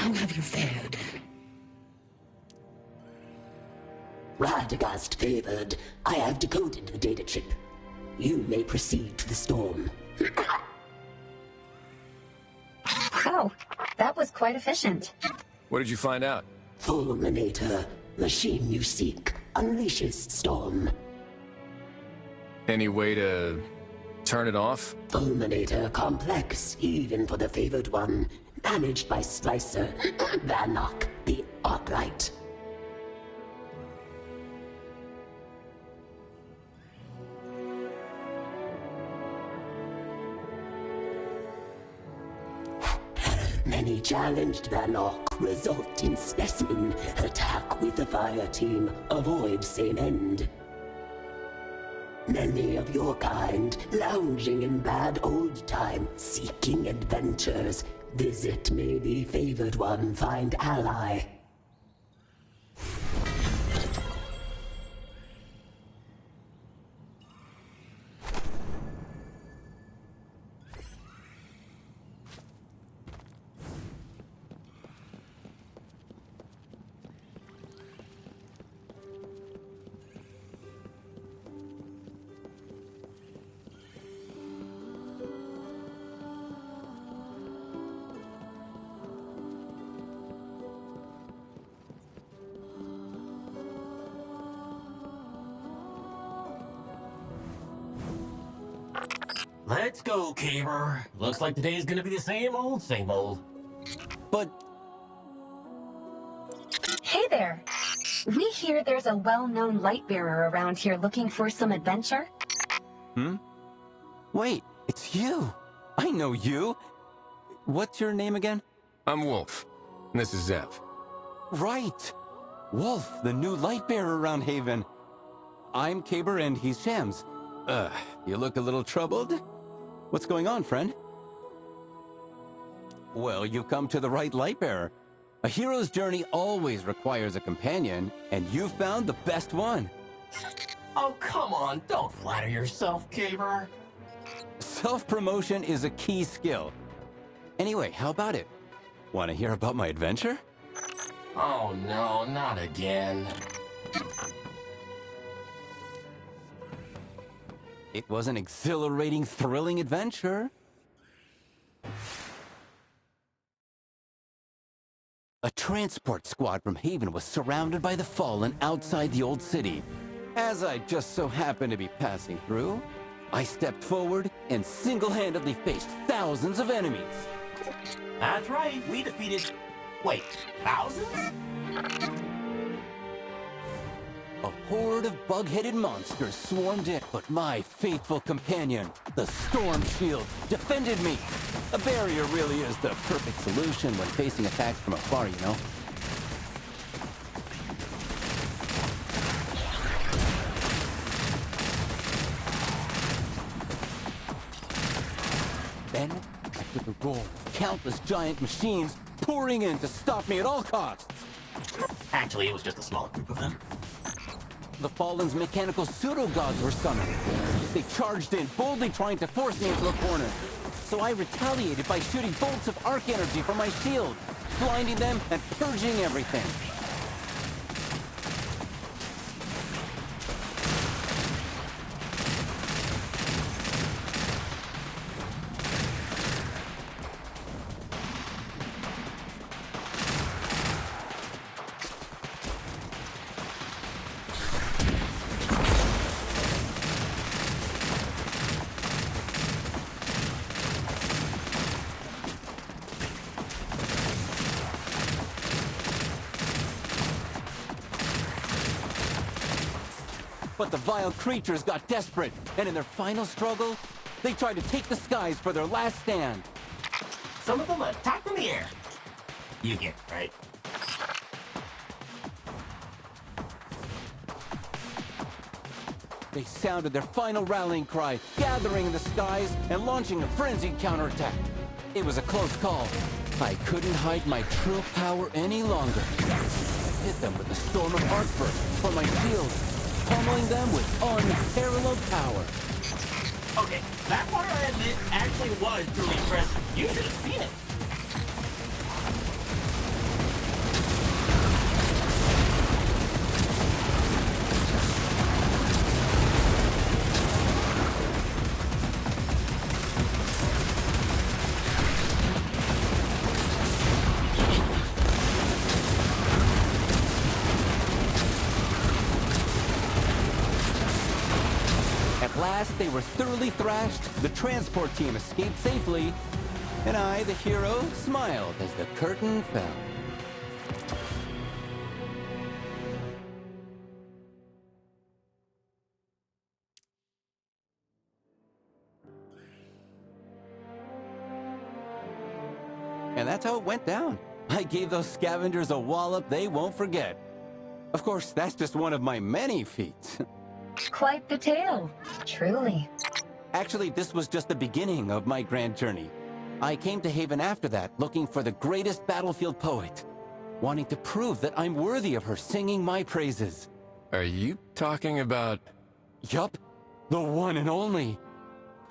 How have you fared? Radagast favored. I have decoded the data chip. You may proceed to the storm. Oh, that was quite efficient. What did you find out? Fulminator, machine you seek, unleashes storm. Any way to turn it off? Fulminator complex, even for the favored one. Managed by Slicer, Vannock, the Arclight. Many challenged Vannock, result in specimen. Attack with the fire team, avoid same end. Many of your kind, lounging in bad old time, seeking adventures. Visit may the favored one, find ally. Let's go, Caber. Looks like today's gonna be the same old, same old. But... Hey there. We hear there's a well-known light bearer around here looking for some adventure. Wait, it's you. I know you. What's your name again? I'm Wolf. And this is Zev. Right. Wolf, the new light bearer around Haven. I'm Caber and he's Shams. You look a little troubled. What's going on, friend? Well, you've come to the right light bearer. A hero's journey always requires a companion, and you found the best one. Oh, come on, don't flatter yourself, Caber. Self-promotion is a key skill. Anyway, how about it? Want to hear about my adventure? Oh no, not again. It was an exhilarating, thrilling adventure. A transport squad from Haven was surrounded by the Fallen outside the old city. As I just so happened to be passing through, I stepped forward and single-handedly faced thousands of enemies. That's right, we defeated... Wait, thousands? A horde of bug-headed monsters swarmed in, but my faithful companion, the Storm Shield, defended me. A barrier really is the perfect solution when facing attacks from afar, you know? Then, I took a roll of countless giant machines pouring in to stop me at all costs. Actually, it was just a small group of them. The Fallen's mechanical pseudo-gods were summoned. They charged in, boldly trying to force me into a corner. So I retaliated by shooting bolts of arc energy from my shield, blinding them and purging everything. But the vile creatures got desperate, and in their final struggle, they tried to take the skies for their last stand. Some of them attack from the air. You get it, right? They sounded their final rallying cry, gathering in the skies and launching a frenzied counterattack. It was a close call. I couldn't hide my true power any longer. I hit them with a storm of arc burst from my shield, pummeling them with unparalleled power. Okay, that part I admit actually was truly impressive. You should have seen it. last they were thoroughly thrashed, the transport team escaped safely, and I, the hero, smiled as the curtain fell. And that's how it went down. I gave those scavengers a wallop they won't forget. Of course, that's just one of my many feats. Quite the tale, truly. Actually, this was just the beginning of my grand journey. I came to Haven after that, looking for the greatest battlefield poet, wanting to prove that I'm worthy of her singing my praises. Are you talking about... Yup, the one and only.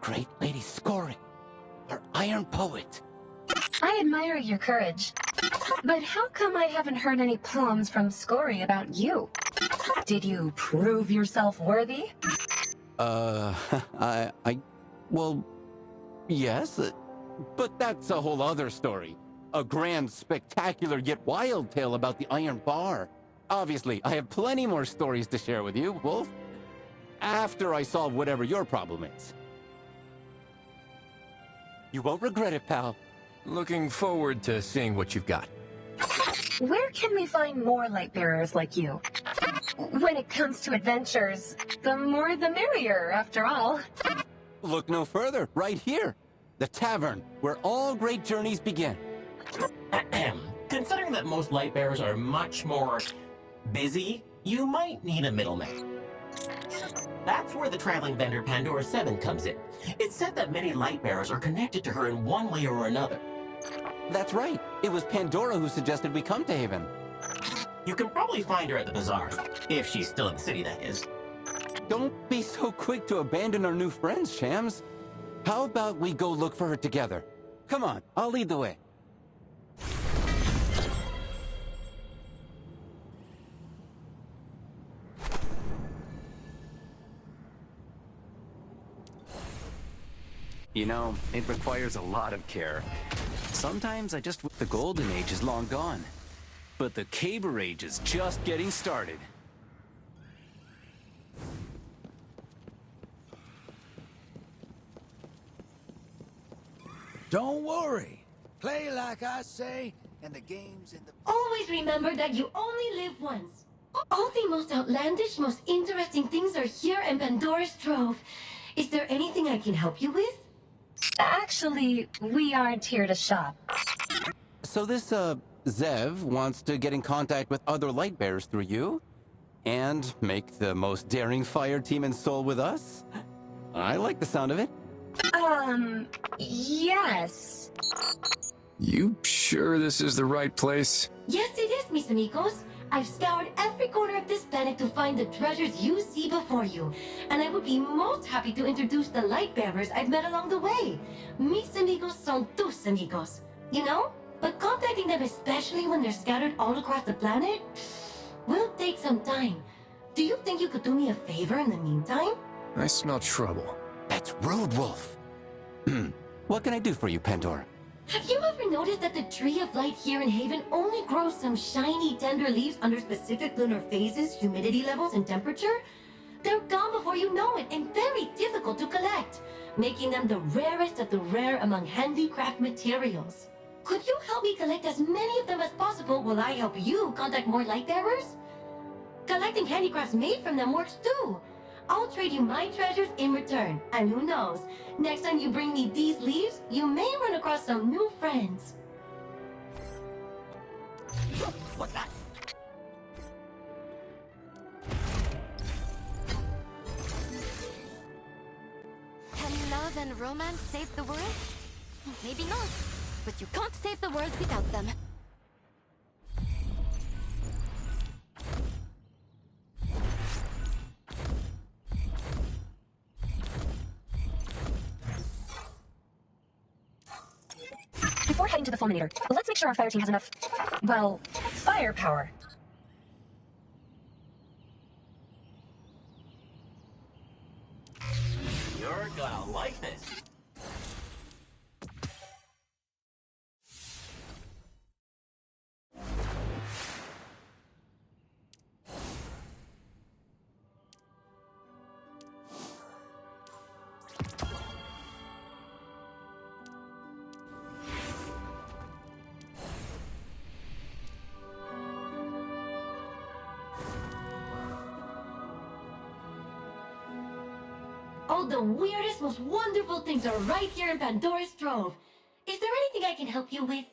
Great Lady Scoring, our Iron Poet. I admire your courage. But how come I haven't heard any poems from Scory about you? Did you prove yourself worthy? Well, yes, but that's a whole other story. A grand, spectacular, yet wild tale about the Iron Bar. Obviously, I have plenty more stories to share with you, Wolf. After I solve whatever your problem is. You won't regret it, pal. Looking forward to seeing what you've got. Where can we find more lightbearers like you? When it comes to adventures, the more the merrier, after all. Look no further, right here. The tavern, where all great journeys begin. Considering that most light bearers are much more busy, you might need a middleman. That's where the traveling vendor Pandora 7 comes in. It's said that many light bearers are connected to her in one way or another. That's right. It was Pandora who suggested we come to Haven. You can probably find her at the bazaar, if she's still in the city, that is. Don't be so quick to abandon our new friends, Shams. How about we go look for her together? Come on, I'll lead the way. You know, it requires a lot of care. Sometimes I just... The Golden Age is long gone. But the Caber Age is just getting started. Don't worry. Play like I say, and the game's in the... Always remember that you only live once. All the most outlandish, most interesting things are here in Pandora's Trove. Is there anything I can help you with? Actually, we aren't here to shop. So this, Zev wants to get in contact with other Lightbearers through you? And make the most daring fire team in Seoul with us? I like the sound of it. Yes. You sure this is the right place? Yes, it is, mis amigos. I've scoured every corner of this planet to find the treasures you see before you. And I would be most happy to introduce the light bearers I've met along the way. Mis amigos son tus amigos. You know? But contacting them, especially when they're scattered all across the planet, will take some time. Do you think you could do me a favor in the meantime? I smell trouble. That's rude, Wolf. What can I do for you, Pandora? Have you ever noticed that the tree of light here in Haven only grows some shiny, tender leaves under specific lunar phases, humidity levels, and temperature? They're gone before you know it and very difficult to collect, making them the rarest of the rare among handicraft materials. Could you help me collect as many of them as possible while I help you contact more light bearers? Collecting handicrafts made from them works too. I'll trade you my treasures in return, and who knows, next time you bring me these leaves, you may run across some new friends. What's that? Can love and romance save the world? Maybe not, but you can't save the world without them. Before heading to the fulminator, let's make sure our fire team has enough, well, firepower. You're gonna like this. world, the weirdest, most wonderful things are right here in Pandora's Trove. Is there anything I can help you with?